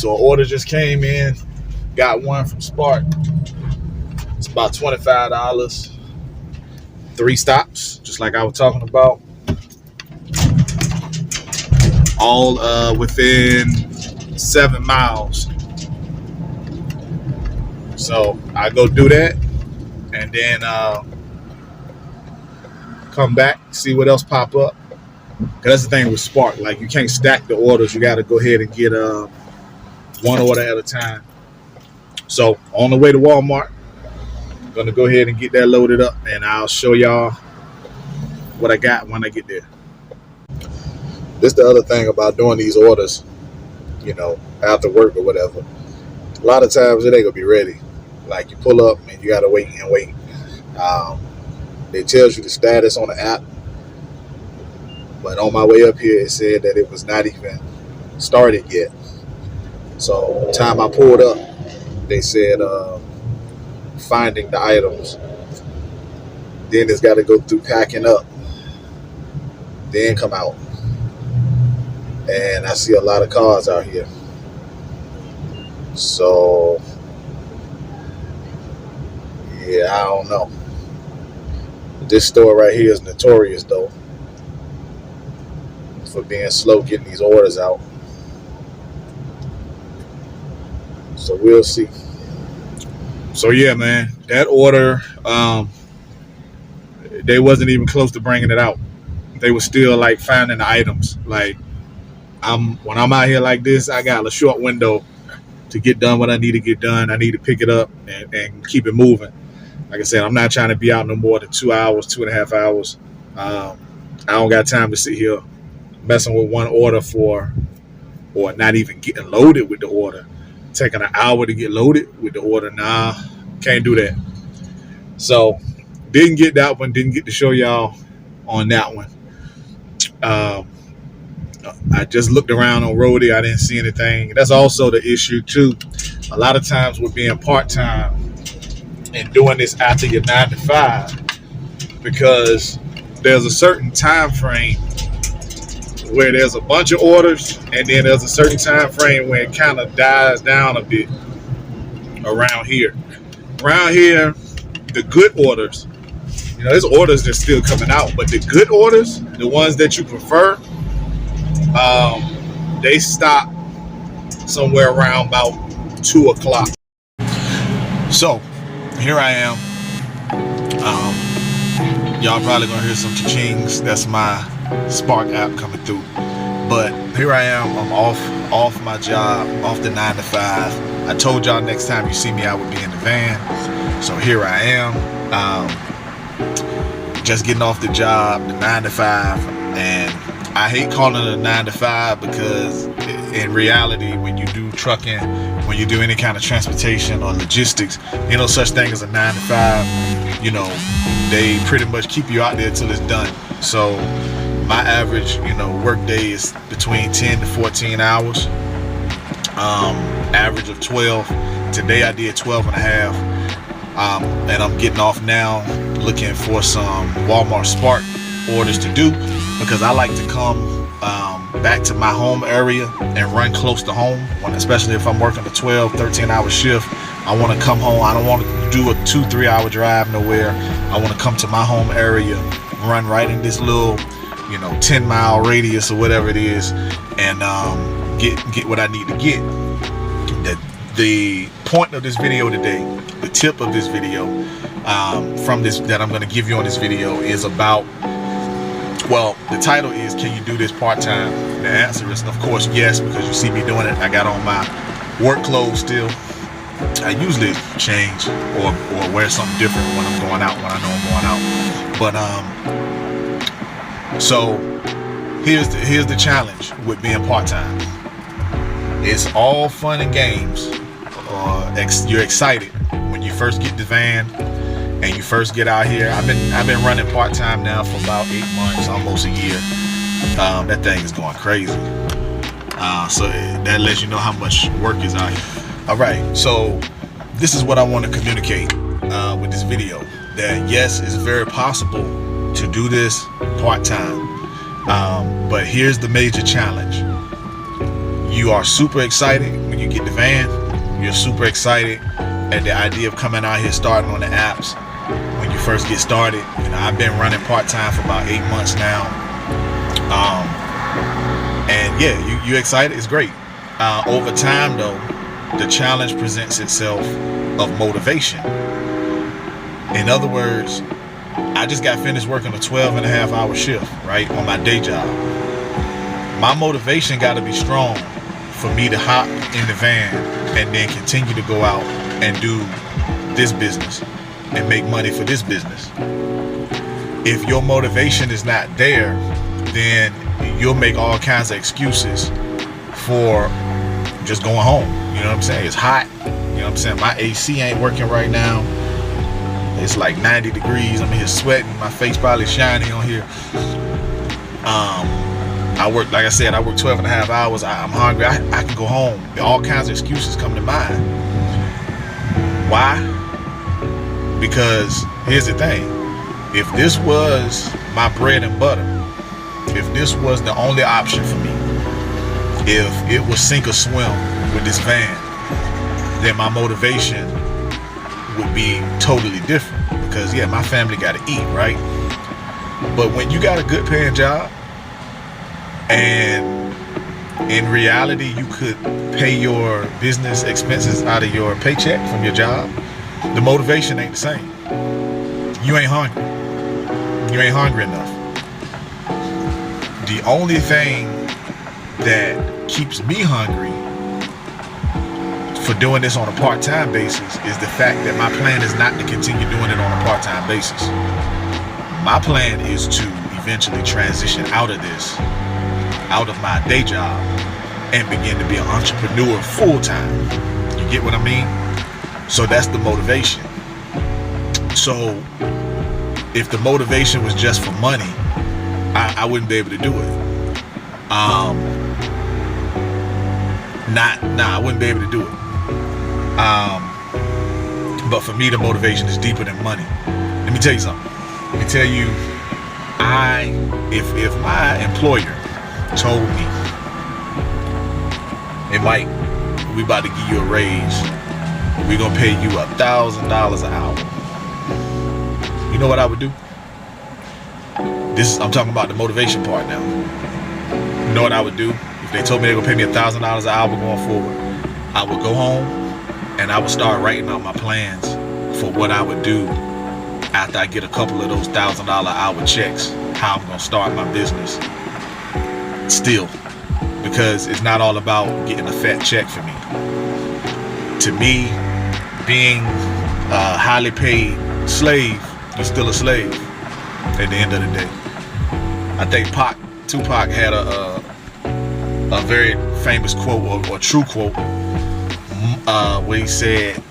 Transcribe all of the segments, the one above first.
So an order just came in. Got one from Spark. It's about $25. 3 stops, just like I was talking about. All within 7 miles. So I go do that, and then come back, see what else pop up. Cause that's the thing with Spark, like you can't stack the orders. You got to go ahead and get one order at a time. So on the way to Walmart, I'm gonna go ahead and get that loaded up, and I'll show y'all what I got when I get there. This the other thing about doing these orders, you know, after work or whatever. A lot of times it ain't gonna be ready. Like you pull up and you gotta wait and wait. It tells you the status on the app, but on my way up here, it said that it was not even started yet. So the time I pulled up, they said finding the items. Then it's got to go through packing up, then come out. And I see a lot of cars out here. So yeah, I don't know. This store right here is notorious though for being slow getting these orders out. So we'll see. So yeah, man, that order, they wasn't even close to bringing it out. They were still like finding the items. Like when I'm out here like this, I got a short window to get done what I need to get done. I need to pick it up and keep it moving. Like I said, I'm not trying to be out no more than 2 hours, 2.5 hours. I don't got time to sit here messing with one order or not even getting loaded with the order. Taking an hour to get loaded with the order. Nah, can't do that. So didn't get that one. Didn't get to show y'all on that one. I just looked around on Roadie. I didn't see anything. That's also the issue too. A lot of times with being part-time and doing this after your 9 to 5, because there's a certain time frame where there's a bunch of orders, and then there's a certain time frame where it kind of dies down a bit around here. Around here, the good orders, you know, there's orders that's still coming out, but the good orders, the ones that you prefer, they stop somewhere around about 2 o'clock. So here I am. Y'all probably gonna hear some cha-chings. That's my Spark app coming through. But here I am. I'm off my job, off the 9 to 5. I told y'all next time you see me, I would be in the van. So here I am. Just getting off the job, the 9 to 5, and I hate calling it a 9 to 5 because in reality, when you do trucking, when you do any kind of transportation or logistics, you know, such thing as a 9 to 5, you know, they pretty much keep you out there till it's done. So my average, you know, work day is between 10 to 14 hours, average of 12. Today I did 12 and a half. And I'm getting off now looking for some Walmart Spark orders to do, because I like to come back to my home area and run close to home, especially if I'm working a 12-13 hour shift. I want to come home. I don't want to do a 2-3 hour drive nowhere. I want to come to my home area, run right in this little, you know, 10-mile radius or whatever it is, and get what I need to get. The point of this video today, the tip of this video, from this that I'm going to give you on this video is about, well, the title is, can you do this part-time? The answer is, of course, yes, because you see me doing it. I got on my work clothes still. I usually change or wear something different when I'm going out, when I know I'm going out. But so here's the challenge with being part-time. It's all fun and games. You're excited when you first get the van and you first get out here. I've been running part-time now for about 8 months, almost a year. That thing is going crazy. So that lets you know how much work is out here. All right, so this is what I want to communicate with this video. That yes, it's very possible to do this part-time, but here's the major challenge. You are super excited when you get the van, you're super excited at the idea of coming out here starting on the apps. When you first get started, I've been running part-time for about 8 months now. And yeah, you excited? It's great. Over time though, the challenge presents itself of motivation. In other words, I just got finished working a 12.5-hour shift, right, on my day job. My motivation got to be strong for me to hop in the van and then continue to go out and do this business and make money for this business. If your motivation is not there, then you'll make all kinds of excuses for just going home. You know what I'm saying? It's hot. You know what I'm saying? My AC ain't working right now. It's like 90 degrees. I'm here sweating. My face probably shiny on here. I work, like I said, I work 12.5 hours. I'm hungry. I can go home. All kinds of excuses come to mind. Why? Because here's the thing. If this was my bread and butter, if this was the only option for me, if it was sink or swim with this van, then my motivation would be totally different. Because yeah, my family got to eat, right? But when you got a good paying job, and in reality you could pay your business expenses out of your paycheck from your job, the motivation ain't the same. You ain't hungry. You ain't hungry enough. The only thing that keeps me hungry for doing this on a part-time basis is the fact that my plan is not to continue doing it on a part-time basis. My plan is to eventually transition out of this, out of my day job, and begin to be an entrepreneur full-time. You get what I mean? So that's the motivation. So if the motivation was just for money, I wouldn't be able to do it. I wouldn't be able to do it. But for me, the motivation is deeper than money. Let me tell you something. Let me tell you, if my employer told me, hey Mike, we about to give you a raise, we're gonna pay you $1,000 an hour, you know what I would do? I'm talking about the motivation part now. You know what I would do? If they told me they were gonna pay me $1,000 an hour going forward, I would go home and I would start writing out my plans for what I would do after I get a couple of those $1,000 an hour checks, how I'm gonna start my business. Still, because it's not all about getting a fat check for me. To me, being a highly paid slave, you're still a slave at the end of the day. I think Tupac had a very famous quote, or true quote, where he said,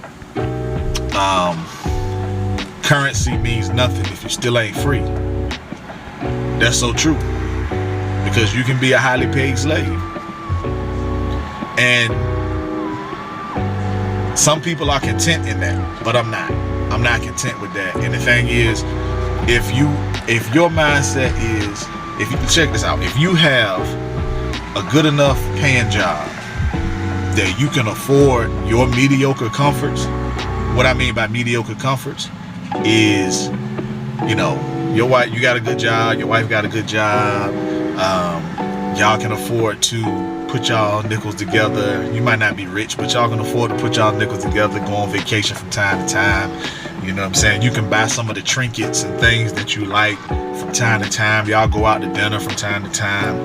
currency means nothing if you still ain't free. That's so true. Because you can be a highly paid slave. And some people are content in that, but I'm not. I'm not content with that. And the thing is, if your mindset is, if you check this out, if you have a good enough paying job that you can afford your mediocre comforts, what I mean by mediocre comforts is, your wife, you got a good job, your wife got a good job, y'all can afford to put y'all nickels together. You might not be rich, but y'all can afford to put y'all nickels together, go on vacation from time to time. You know what I'm saying? You can buy some of the trinkets and things that you like from time to time. Y'all go out to dinner from time to time.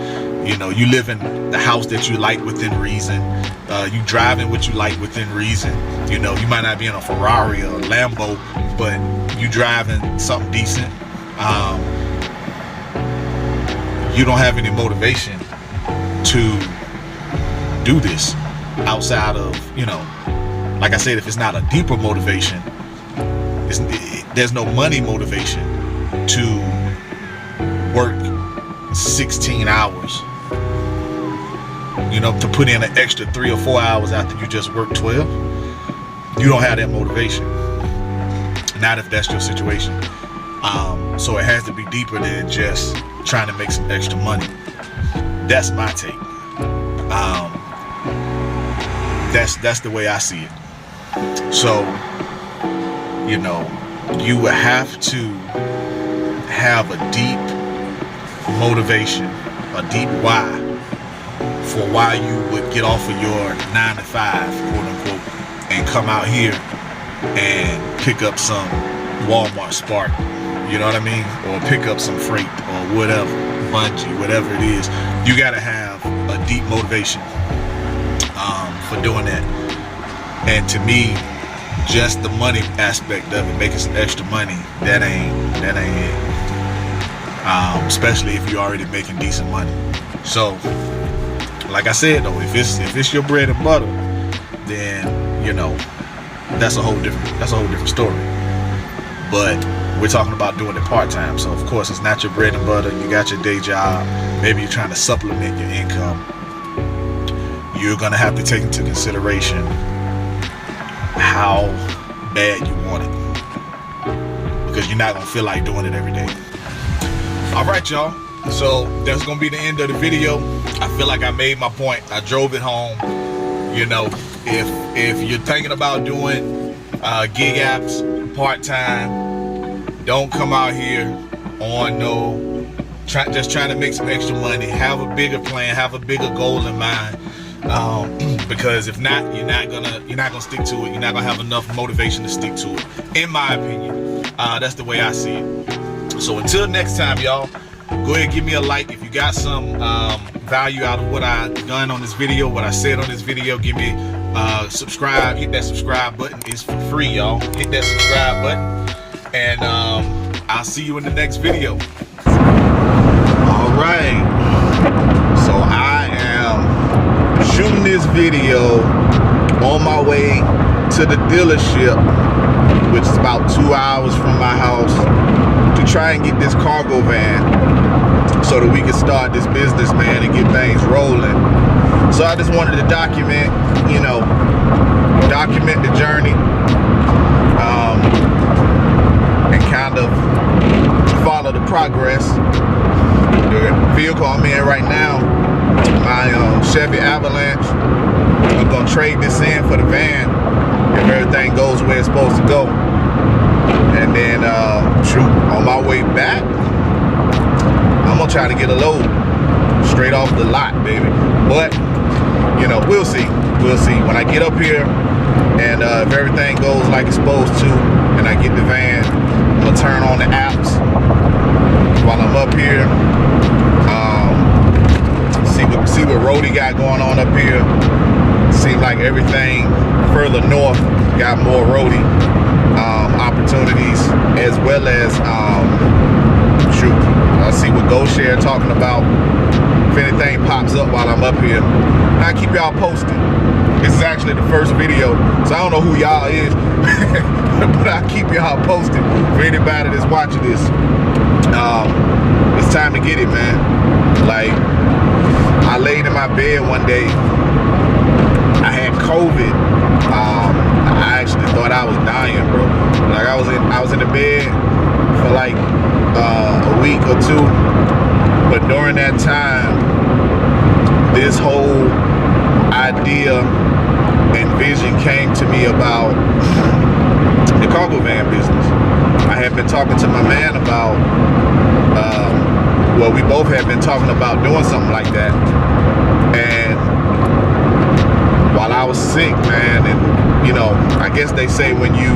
You live in the house that you like within reason. You driving what you like within reason. You might not be in a Ferrari or a Lambo, but you driving something decent. You don't have any motivation to do this outside of, like I said, if it's not a deeper motivation, there's no money motivation to work 16 hours, to put in an extra 3 or 4 hours after you just worked 12. You don't have that motivation. Not if that's your situation. So it has to be deeper than just trying to make some extra money. That's my take. that's the way I see it. So, you know, you would have to have a deep motivation, a deep why for why you would get off of your 9 to 5, quote unquote, and come out here and pick up some Walmart Spark, you know what I mean? Or pick up some freight or whatever, bungee, whatever it is. You gotta have a deep motivation for doing that. And to me, just the money aspect of it, making some extra money, that ain't it. Especially if you're already making decent money. So, like I said though, if it's your bread and butter, then you know that's a whole different story. But we're talking about doing it part-time, so of course it's not your bread and butter. You got your day job, maybe you're trying to supplement your income. You're gonna have to take into consideration how bad you want it, because you're not gonna feel like doing it every day. All right, y'all, so that's gonna be the end of the video. I feel like I made my point. I drove it home. You know, if you're thinking about doing gig apps part-time, don't come out here on just trying to make some extra money. Have a bigger plan, have a bigger goal in mind. Because if not, you're not gonna stick to it. You're not gonna have enough motivation to stick to it, in my opinion. That's the way I see it. So until next time, y'all, go ahead and give me a like if you got some value out of what I done on this video, what I said on this video. Give me subscribe, hit that subscribe button. It's for free, y'all. Hit that subscribe button, and I'll see you in the next video. All right, so I am shooting this video on my way to the dealership, which is about 2 hours from my house, to try and get this cargo van so that we can start this business, man, and get things rolling. So I just wanted to document, you know, document the journey, and kind of follow the progress. The vehicle I'm in right now, my Chevy Avalanche, I'm gonna trade this in for the van if everything goes where it's supposed to go. And then, on my way back, I'm gonna try to get a load straight off the lot, baby. But, you know, we'll see. We'll see. When I get up here and if everything goes like it's supposed to and I get the van, I'm gonna turn on the apps while I'm up here. See what Rody got going on up here. Seems like everything further north got more Rody opportunities, as well as I see what GoShare talking about. If anything pops up while I'm up here, I keep y'all posted. This is actually the first video, so I don't know who y'all is, but I keep y'all posted for anybody that's watching this. It's time to get it, man. Like, I laid in my bed one day. I had COVID. I actually thought I was dying, bro. Like, I was in the bed for like a week or two. But during that time, this whole idea and vision came to me about the cargo van business. I had been talking to my man about, well, we both had been talking about doing something like that. And while I was sick, man, and you know, I guess they say when you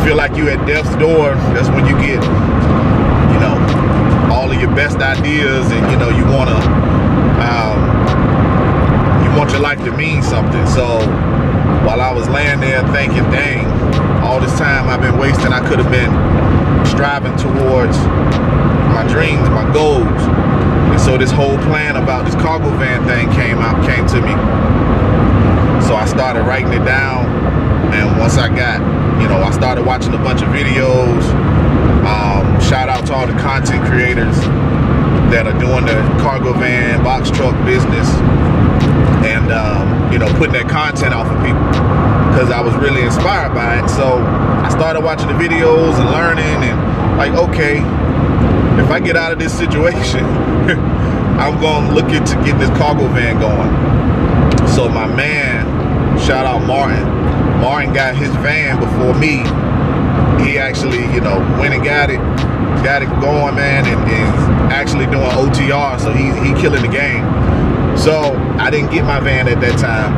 feel like you at death's door, that's when you get, you know, all of your best ideas, and you know, you want your life to mean something. So while I was laying there thinking, dang, all this time I've been wasting, I could have been striving towards my dreams, my goals. And so this whole plan about this cargo van thing came to me. So I started writing it down, and once I got, you know, I started watching a bunch of videos. Shout out to all the content creators that are doing the cargo van, box truck business, and you know, putting that content out for people, because I was really inspired by it. So I started watching the videos and learning, and like, okay, if I get out of this situation, I'm gonna look into getting this cargo van going. So my man shout out Martin. Martin got his van before me. He actually, went and got it going, man, and is actually doing OTR, so he killing the game. So I didn't get my van at that time.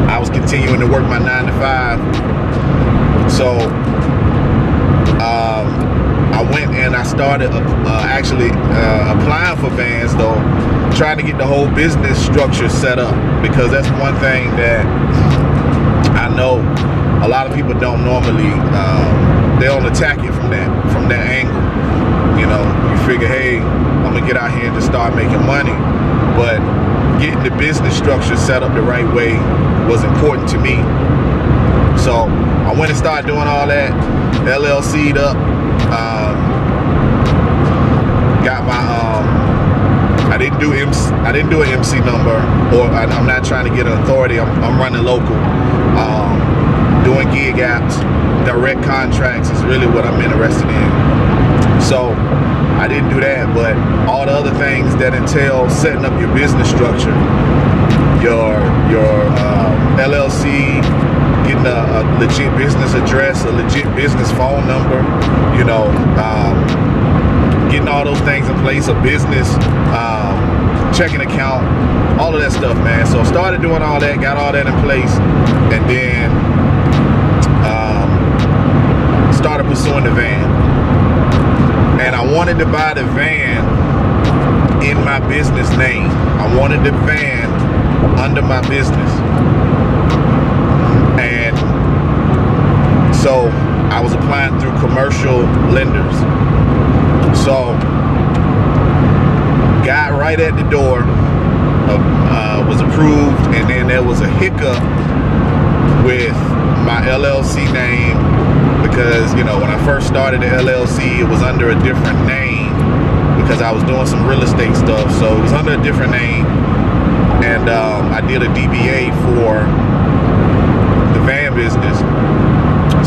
I was continuing to work my 9 to 5. So I went and I started actually applying for vans, though, trying to get the whole business structure set up, because that's one thing that I know a lot of people don't normally, they don't attack it from that angle. You figure, hey, I'm gonna get out here and just start making money, but getting the business structure set up the right way was important to me. So I went and started doing all that, LLC'd up, got my I didn't do an MC number, or I'm not trying to get an authority. I'm running local, doing gig apps, direct contracts is really what I'm interested in. So I didn't do that, but all the other things that entail setting up your business structure, your LLC, getting a legit business address, a legit business phone number, getting all those things in place, a business checking account, all of that stuff, man. So started doing all that, got all that in place, and then started pursuing the van. And I wanted to buy the van in my business name. I wanted the van under my business. And so I was applying through commercial lenders. So got right at the door, was approved, and then there was a hiccup with my LLC name, because when I first started the LLC, it was under a different name because I was doing some real estate stuff, so it was under a different name. And I did a DBA for the van business.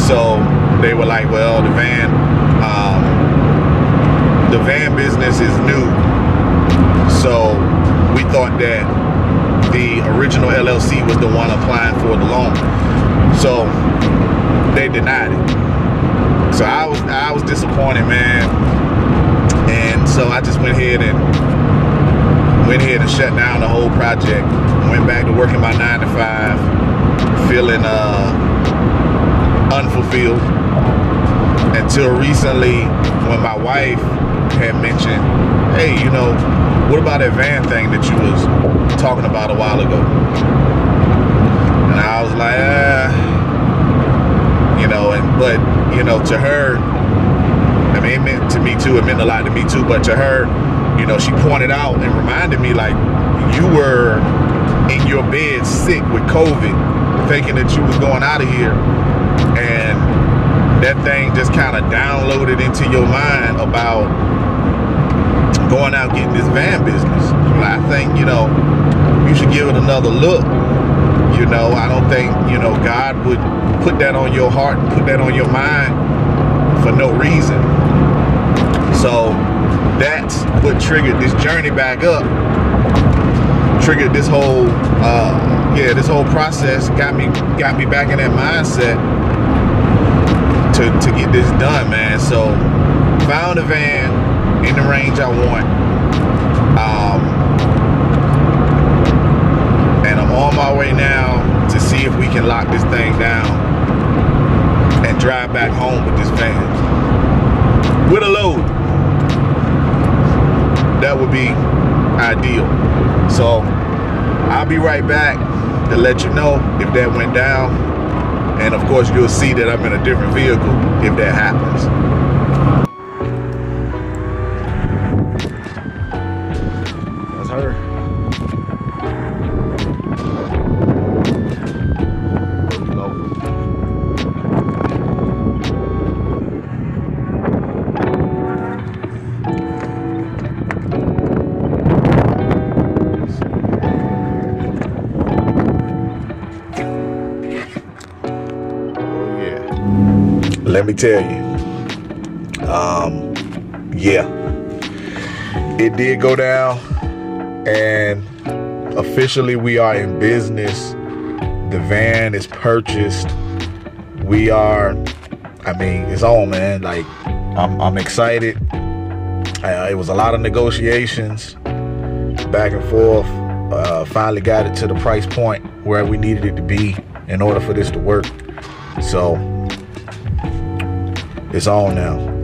So they were like, well, the van business is new, so we thought that the original LLC was the one applying for the loan. So they denied it. So I was disappointed, man. And so I just went ahead and shut down the whole project. Went back to working my 9 to 5, feeling unfulfilled, until recently when my wife had mentioned, hey, what about that van thing that you was talking about a while ago? And I was like, but to her, I mean, it meant to me too, it meant a lot to me too, but to her, she pointed out and reminded me, like, you were in your bed sick with COVID, thinking that you was going out of here, and that thing just kind of downloaded into your mind about going out getting this van business. I think, you should give it another look. I don't think, God would put that on your heart and put that on your mind for no reason. So that's what triggered this journey back up, triggered this whole this whole process, got me back in that mindset to get this done, man. So found a van in the range I want, and I'm on my way now to see if we can lock this thing down and drive back home with this van with a load. That would be ideal. So I'll be right back to let you know if that went down, and of course you'll see that I'm in a different vehicle if that happens. That's her. There we go. Let me tell you, it did go down, and officially we are in business The van is purchased. We are, I mean, it's on, man. Like, I'm excited. It was a lot of negotiations, back and forth. Finally got it to the price point where we needed it to be in order for this to work. So it's on now.